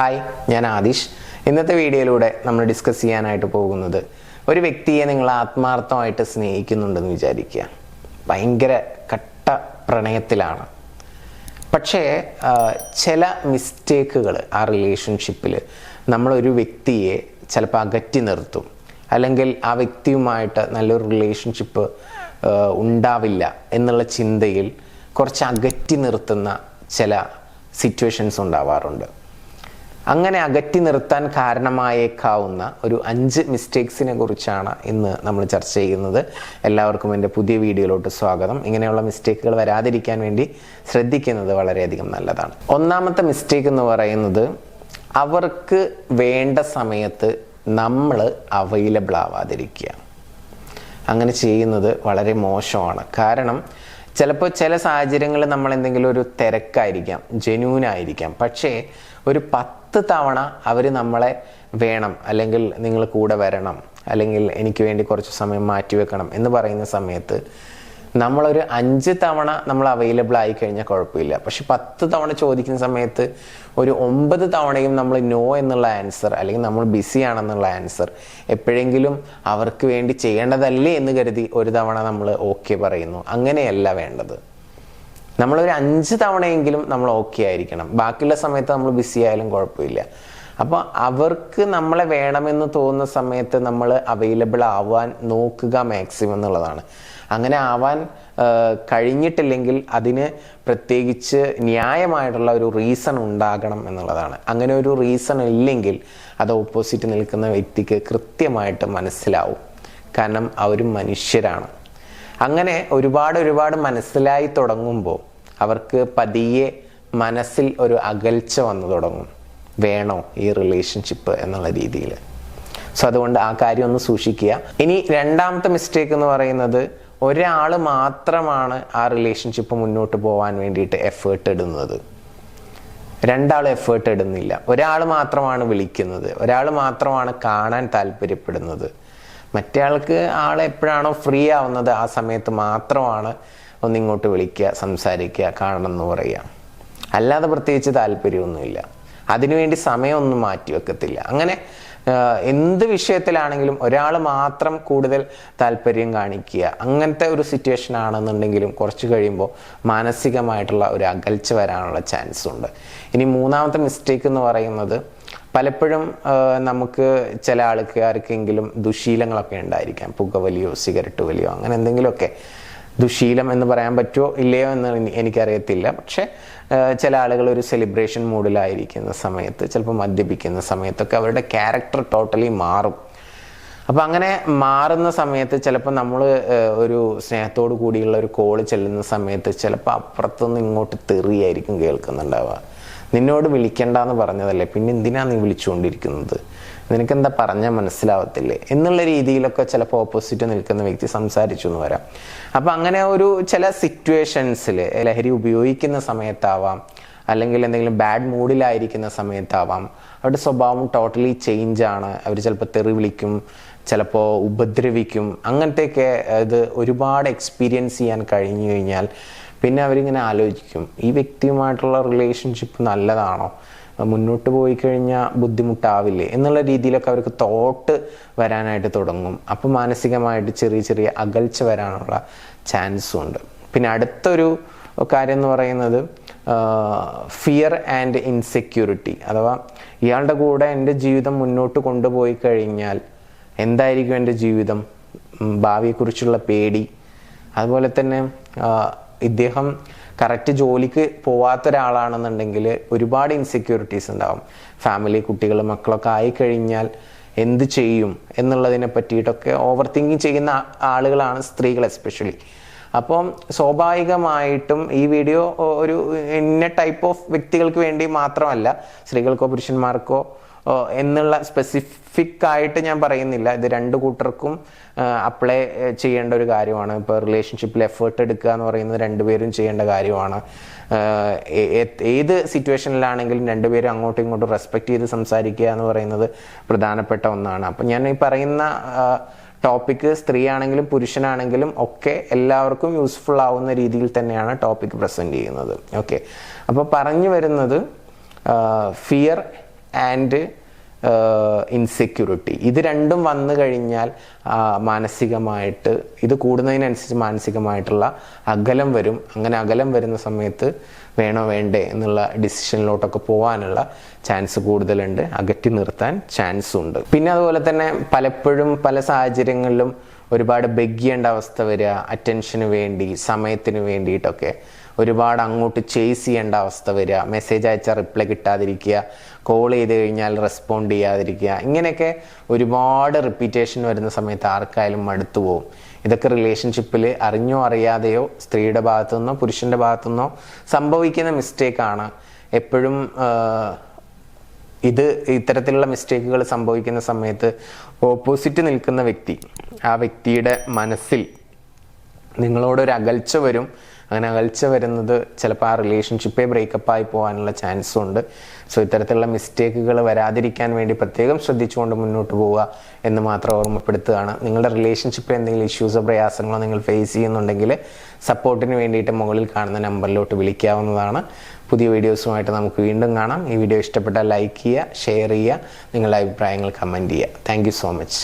Hi, ഞാൻ ആദിഷ്. ഇന്നത്തെ വീഡിയോയിലൂടെ നമ്മൾ ഡിസ്കസ് ചെയ്യാനായിട്ട് പോകുന്നത് ഒരു വ്യക്തിയെ നിങ്ങൾ ആത്മാർത്ഥമായിട്ട് സ്നേഹിക്കുന്നുണ്ടെന്ന് വിചാരിക്കുക. ഭയങ്കര കട്ട പ്രണയത്തിലാണ്. പക്ഷേ ചില മിസ്റ്റേക്കുകൾ ആ റിലേഷൻഷിപ്പിൽ നമ്മളൊരു വ്യക്തിയെ ചിലപ്പോൾ അകറ്റി നിർത്തും, അല്ലെങ്കിൽ ആ വ്യക്തിയുമായിട്ട് നല്ലൊരു റിലേഷൻഷിപ്പ് ഉണ്ടാവില്ല എന്നുള്ള ചിന്തയിൽ കുറച്ച് അകറ്റി നിർത്തുന്ന ചില സിറ്റുവേഷൻസ് ഉണ്ടാവാറുണ്ട്. അങ്ങനെ അകറ്റി നിർത്താൻ കാരണമായേക്കാവുന്ന ഒരു 5 മിസ്റ്റേക്സിനെ കുറിച്ചാണ് ഇന്ന് നമ്മൾ ചർച്ച ചെയ്യുന്നത്. എല്ലാവർക്കും എൻ്റെ പുതിയ വീഡിയോയിലോട്ട് സ്വാഗതം. ഇങ്ങനെയുള്ള മിസ്റ്റേക്കുകൾ വരാതിരിക്കാൻ വേണ്ടി ശ്രദ്ധിക്കുന്നത് വളരെയധികം നല്ലതാണ്. ഒന്നാമത്തെ മിസ്റ്റേക്ക് എന്ന് പറയുന്നത്, അവർക്ക് വേണ്ട സമയത്ത് നമ്മൾ അവൈലബിൾ ആവാതിരിക്കുക. അങ്ങനെ ചെയ്യുന്നത് വളരെ മോശമാണ്. കാരണം ചിലപ്പോൾ ചില സാഹചര്യങ്ങളിൽ നമ്മൾ എന്തെങ്കിലും ഒരു തിരക്കായിരിക്കാം, ജെന്യൂനായിരിക്കാം, പക്ഷേ ഒരു 10 തവണ അവർ നമ്മളെ വേണം, അല്ലെങ്കിൽ നിങ്ങൾ കൂടെ വരണം, അല്ലെങ്കിൽ എനിക്ക് വേണ്ടി കുറച്ച് സമയം മാറ്റി വെക്കണം എന്ന് പറയുന്ന സമയത്ത് നമ്മളൊരു 5 തവണ നമ്മൾ അവൈലബിൾ ആയി കഴിഞ്ഞാൽ കുഴപ്പമില്ല. പക്ഷെ 10 തവണ ചോദിക്കുന്ന സമയത്ത് ഒരു 9 തവണയും നമ്മൾ നോ എന്നുള്ള ആൻസർ, അല്ലെങ്കിൽ നമ്മൾ ബിസി ആണെന്നുള്ള ആൻസർ എപ്പോഴെങ്കിലും അവർക്ക് വേണ്ടി ചെയ്യേണ്ടതല്ലേ എന്ന് കരുതി ഒരു തവണ നമ്മൾ ഓക്കെ പറയുന്നു. അങ്ങനെയല്ല വേണ്ടത്. നമ്മളൊരു 5 തവണയെങ്കിലും നമ്മൾ ഓക്കെ ആയിരിക്കണം. ബാക്കിയുള്ള സമയത്ത് നമ്മൾ ബിസി ആയാലും കുഴപ്പമില്ല. അപ്പോൾ അവർക്ക് നമ്മളെ വേണമെന്ന് തോന്നുന്ന സമയത്ത് നമ്മൾ അവൈലബിൾ ആവാൻ നോക്കുക മാക്സിമം എന്നുള്ളതാണ്. അങ്ങനെ ആവാൻ കഴിഞ്ഞിട്ടില്ലെങ്കിൽ അതിന് പ്രത്യേകിച്ച് ന്യായമായിട്ടുള്ള ഒരു റീസൺ ഉണ്ടാകണം എന്നുള്ളതാണ്. അങ്ങനെ ഒരു റീസൺ ഇല്ലെങ്കിൽ അത് ഓപ്പോസിറ്റ് നിൽക്കുന്ന വ്യക്തിക്ക് കൃത്യമായിട്ട് മനസ്സിലാവും. കാരണം അവരും മനുഷ്യരാണ്. അങ്ങനെ ഒരുപാട് മനസ്സിലായി തുടങ്ങുമ്പോൾ അവർക്ക് പതിയെ മനസ്സിൽ ഒരു അകൽച്ച വന്നു തുടങ്ങും, വേണോ ഈ റിലേഷൻഷിപ്പ് എന്നുള്ള രീതിയിൽ. സോ അതുകൊണ്ട് ആ കാര്യം ഒന്ന് സൂക്ഷിക്കുക. ഇനി രണ്ടാമത്തെ മിസ്റ്റേക്ക് എന്ന് പറയുന്നത്, ഒരാൾ മാത്രമാണ് ആ റിലേഷൻഷിപ്പ് മുന്നോട്ട് പോകാൻ വേണ്ടിയിട്ട് എഫേർട്ട് ഇടുന്നത്. 2 ആൾ എഫേർട്ട് ഇടുന്നില്ല. ഒരാൾ മാത്രമാണ് വിളിക്കുന്നത്, ഒരാൾ മാത്രമാണ് കാണാൻ താല്പര്യപ്പെടുന്നത്. മറ്റേ ആൾക്ക് ആളെ എപ്പോഴാണോ ഫ്രീ ആവുന്നത് ആ സമയത്ത് മാത്രമാണ് ഒന്നിങ്ങോട്ട് വിളിക്കുക, സംസാരിക്കുക, കാണണം എന്ന് പറയുക. അല്ലാതെ പ്രത്യേകിച്ച് താല്പര്യമൊന്നുമില്ല. അതിനുവേണ്ടി സമയമൊന്നും മാറ്റി വെക്കത്തില്ല. അങ്ങനെ എന്ത് വിഷയത്തിലാണെങ്കിലും ഒരാൾ മാത്രം കൂടുതൽ താല്പര്യം കാണിക്കുക, അങ്ങനത്തെ ഒരു സിറ്റുവേഷൻ ആണെന്നുണ്ടെങ്കിലും കുറച്ച് കഴിയുമ്പോൾ മാനസികമായിട്ടുള്ള ഒരു അകൽച്ച വരാനുള്ള ചാൻസ് ഉണ്ട്. ഇനി മൂന്നാമത്തെ മിസ്റ്റേക്ക് എന്ന് പറയുന്നത്, പലപ്പോഴും നമുക്ക് ചില ആൾക്കാർക്കെങ്കിലും ദുശീലങ്ങളൊക്കെ ഉണ്ടായിരിക്കാം. പുകവലിയോ സിഗരറ്റ് വലിയോ അങ്ങനെ എന്തെങ്കിലുമൊക്കെ. ദുശീലം എന്ന് പറയാൻ പറ്റുമോ ഇല്ലയോ എന്ന് എനിക്കറിയത്തില്ല. പക്ഷെ ചില ആളുകൾ ഒരു സെലിബ്രേഷൻ മൂഡിലായിരിക്കുന്ന സമയത്ത്, ചിലപ്പോൾ മദ്യപിക്കുന്ന സമയത്തൊക്കെ അവരുടെ ക്യാരക്ടർ ടോട്ടലി മാറും. അപ്പം അങ്ങനെ മാറുന്ന സമയത്ത് ചിലപ്പോൾ നമ്മൾ ഒരു സ്നേഹത്തോടു കൂടിയുള്ള ഒരു കോള് ചെല്ലുന്ന സമയത്ത് ചിലപ്പോൾ അപ്പുറത്തുനിന്ന് ഇങ്ങോട്ട് തെറിയായിരിക്കും കേൾക്കുന്നുണ്ടാവുക. നിന്നോട് വിളിക്കണ്ടെന്ന് പറഞ്ഞതല്ലേ, പിന്നെ എന്തിനാ നീ വിളിച്ചുകൊണ്ടിരിക്കുന്നത്, നിനക്കെന്താ പറഞ്ഞാൽ മനസ്സിലാവത്തില്ലേ എന്നുള്ള രീതിയിലൊക്കെ ചിലപ്പോൾ ഓപ്പോസിറ്റ് നിൽക്കുന്ന വ്യക്തി സംസാരിച്ചു എന്ന് വരാം. അപ്പം അങ്ങനെ ഒരു ചില സിറ്റുവേഷൻസിൽ ലഹരി ഉപയോഗിക്കുന്ന സമയത്താവാം, അല്ലെങ്കിൽ എന്തെങ്കിലും ബാഡ് മൂഡിലായിരിക്കുന്ന സമയത്താവാം, അവരുടെ സ്വഭാവം ടോട്ടലി ചേഞ്ചാണ്. അവർ ചിലപ്പോൾ തെറി വിളിക്കും, ചിലപ്പോൾ ഉപദ്രവിക്കും. അങ്ങനത്തെയൊക്കെ ഇത് ഒരുപാട് എക്സ്പീരിയൻസ് ചെയ്യാൻ കഴിഞ്ഞു കഴിഞ്ഞാൽ പിന്നെ അവരിങ്ങനെ ആലോചിക്കും, ഈ വ്യക്തിയുമായിട്ടുള്ള റിലേഷൻഷിപ്പ് നല്ലതാണോ, മുന്നോട്ട് പോയി കഴിഞ്ഞാൽ ബുദ്ധിമുട്ടാവില്ലേ എന്നുള്ള രീതിയിലൊക്കെ അവർക്ക് തോട്ട് വരാനായിട്ട് തുടങ്ങും. അപ്പം മാനസികമായിട്ട് ചെറിയ അകൽച്ച വരാനുള്ള ചാൻസും ഉണ്ട്. പിന്നെ അടുത്തൊരു കാര്യം എന്ന് പറയുന്നത് ഫിയർ ആൻഡ് ഇൻസെക്യൂരിറ്റി. അഥവാ ഇയാളുടെ കൂടെ എൻ്റെ ജീവിതം മുന്നോട്ട് കൊണ്ടുപോയി കഴിഞ്ഞാൽ എന്തായിരിക്കും എൻ്റെ ജീവിതം, ഭാവിയെക്കുറിച്ചുള്ള പേടി. അതുപോലെ തന്നെ ഇദ്ദേഹം കറക്റ്റ് ജോലിക്ക് പോവാത്ത ഒരാളാണെന്നുണ്ടെങ്കിൽ ഒരുപാട് ഇൻസെക്യൂരിറ്റീസ് ഉണ്ടാവും. ഫാമിലി, കുട്ടികൾ, മക്കളൊക്കെ ആയിക്കഴിഞ്ഞാൽ എന്ത് ചെയ്യും എന്നുള്ളതിനെ പറ്റിയിട്ടൊക്കെ ഓവർ തിങ്കിങ് ചെയ്യുന്ന ആളുകളാണ് സ്ത്രീകൾ എസ്പെഷ്യലി. അപ്പം സ്വാഭാവികമായിട്ടും ഈ വീഡിയോ ഒരു ഇന്ന ടൈപ്പ് ഓഫ് വ്യക്തികൾക്ക് വേണ്ടി മാത്രമല്ല, സ്ത്രീകൾക്കോ പുരുഷന്മാർക്കോ എന്നുള്ള സ്പെസിഫിക് ആയിട്ട് ഞാൻ പറയുന്നില്ല. ഇത് 2 കൂട്ടർക്കും അപ്ലൈ ചെയ്യേണ്ട ഒരു കാര്യമാണ്. ഇപ്പോൾ റിലേഷൻഷിപ്പിൽ എഫേർട്ട് എടുക്കുക എന്ന് പറയുന്നത് 2 പേരും ചെയ്യേണ്ട കാര്യമാണ്. ഏത് സിറ്റുവേഷനിലാണെങ്കിലും 2 പേരും അങ്ങോട്ടും ഇങ്ങോട്ടും റെസ്പെക്ട് ചെയ്ത് സംസാരിക്കുക എന്ന് പറയുന്നത് പ്രധാനപ്പെട്ട ഒന്നാണ്. അപ്പം ഞാൻ ഈ പറയുന്ന ടോപ്പിക്ക് സ്ത്രീ ആണെങ്കിലും പുരുഷനാണെങ്കിലും ഒക്കെ എല്ലാവർക്കും യൂസ്ഫുൾ ആവുന്ന രീതിയിൽ തന്നെയാണ് ടോപ്പിക്ക് പ്രസൻറ്റ് ചെയ്യുന്നത്. ഓക്കെ, അപ്പോൾ പറഞ്ഞു വരുന്നത് ഫിയർ ആൻഡ് ഇൻസെക്യൂരിറ്റി. ഇത് രണ്ടും വന്നു കഴിഞ്ഞാൽ മാനസികമായിട്ട് ഇത് കൂടുന്നതിനനുസരിച്ച് മാനസികമായിട്ടുള്ള അകലം വരും. അങ്ങനെ അകലം വരുന്ന സമയത്ത് വേണോ വേണ്ടേ എന്നുള്ള ഡിസിഷനിലോട്ടൊക്കെ പോകാനുള്ള ചാൻസ് കൂടുതലുണ്ട്, അകറ്റി നിർത്താൻ ചാൻസ് ഉണ്ട്. പിന്നെ അതുപോലെ തന്നെ പലപ്പോഴും പല സാഹചര്യങ്ങളിലും ഒരുപാട് ബെഗ് ചെയ്യേണ്ട അവസ്ഥ വരിക, അറ്റൻഷന് വേണ്ടി, സമയത്തിന് വേണ്ടിയിട്ടൊക്കെ ഒരുപാട് അങ്ങോട്ട് ചേസ് ചെയ്യേണ്ട അവസ്ഥ വരിക, മെസ്സേജ് അയച്ചാൽ റിപ്ലൈ കിട്ടാതിരിക്കുക, കോൾ ചെയ്ത് കഴിഞ്ഞാൽ റെസ്പോണ്ട് ചെയ്യാതിരിക്കുക, ഇങ്ങനെയൊക്കെ ഒരുപാട് റിപ്പീറ്റേഷൻ വരുന്ന സമയത്ത് ആർക്കായാലും മടുത്തു പോകും. ഇതൊക്കെ റിലേഷൻഷിപ്പിൽ അറിഞ്ഞോ അറിയാതെയോ സ്ത്രീയുടെ ഭാഗത്തുനിന്നോ പുരുഷൻ്റെ ഭാഗത്തുനിന്നോ സംഭവിക്കുന്ന മിസ്റ്റേക്കാണ്. എപ്പോഴും ഇത്തരത്തിലുള്ള മിസ്റ്റേക്കുകൾ സംഭവിക്കുന്ന സമയത്ത് ഓപ്പോസിറ്റ് നിൽക്കുന്ന വ്യക്തി, ആ വ്യക്തിയുടെ മനസ്സിൽ നിങ്ങളോടൊരു അകൽച്ച വരും. അങ്ങനെ അകൽച്ച വരുന്നത് ചിലപ്പോൾ ആ റിലേഷൻഷിപ്പേ ബ്രേക്കപ്പായി പോകാനുള്ള ചാൻസും ഉണ്ട്. സോ ഇത്തരത്തിലുള്ള മിസ്റ്റേക്കുകൾ വരാതിരിക്കാൻ വേണ്ടി പ്രത്യേകം ശ്രദ്ധിച്ചുകൊണ്ട് മുന്നോട്ട് പോവുക എന്ന് മാത്രം ഓർമ്മപ്പെടുത്തുകയാണ്. നിങ്ങളുടെ റിലേഷൻഷിപ്പിൽ എന്തെങ്കിലും ഇഷ്യൂസോ പ്രയാസങ്ങളോ നിങ്ങൾ ഫേസ് ചെയ്യുന്നുണ്ടെങ്കിൽ സപ്പോർട്ടിന് വേണ്ടിയിട്ട് മുകളിൽ കാണുന്ന നമ്പറിലോട്ട് വിളിക്കാവുന്നതാണ്. പുതിയ വീഡിയോസുമായിട്ട് നമുക്ക് വീണ്ടും കാണാം. ഈ വീഡിയോ ഇഷ്ടപ്പെട്ടാൽ ലൈക്ക് ചെയ്യുക, ഷെയർ ചെയ്യുക, നിങ്ങളുടെ അഭിപ്രായങ്ങൾ കമൻറ്റ് ചെയ്യുക. Thank you so much.